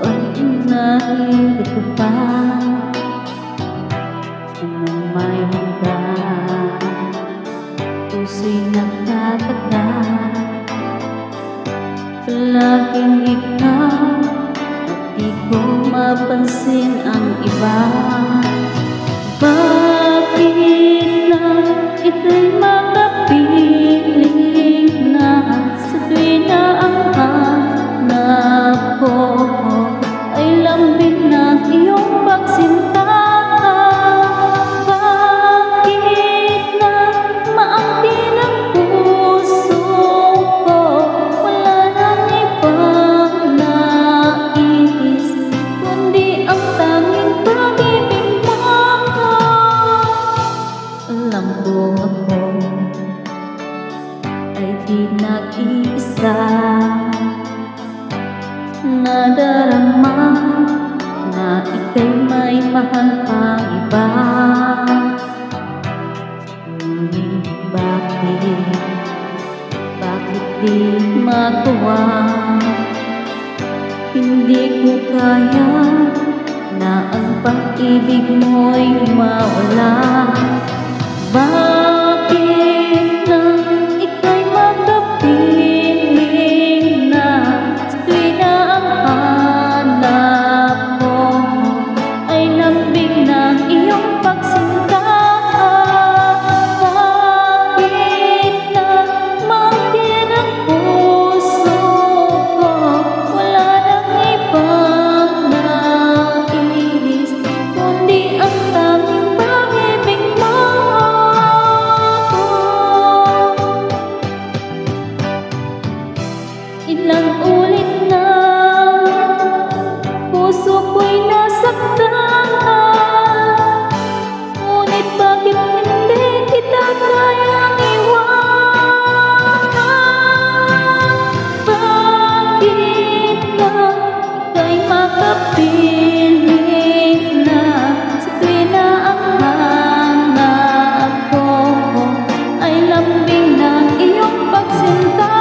ay nahilig ka pa, kung mayroon ka, puso'y nagtataka. Palaging ikaw at di ko mapansin ang iba. Bakit na ika'y makapiling na sa tuwing na ang hanap ko ay lambing ng iyong pagsinta? Bakit na maangkin ang puso ko, wala nang ibang nais kundi ang tanging pag-ibig mo? Lambong ako ay di nag-iisa, nadarama na ika'y may mahal pang iba. Ngunit bakit di magawa? Hindi ko kaya na ang pag-ibig mo'y mawala. Bakit na ika'y makapiling na sa tuwing na ang hanap ko ay lambing ng iyong pagsinta? Bakit na maangkin ang puso ko, wala nang ibang nais kundi ang tanging pag-ibig mo? Ilang ulit na puso ko'y nasaktan, ngunit bakit hindi kita kayang iwanan? Bakit na ika'y makapiling na sa tuwing na ang hanap ko ay lambing ng iyong pagsinta?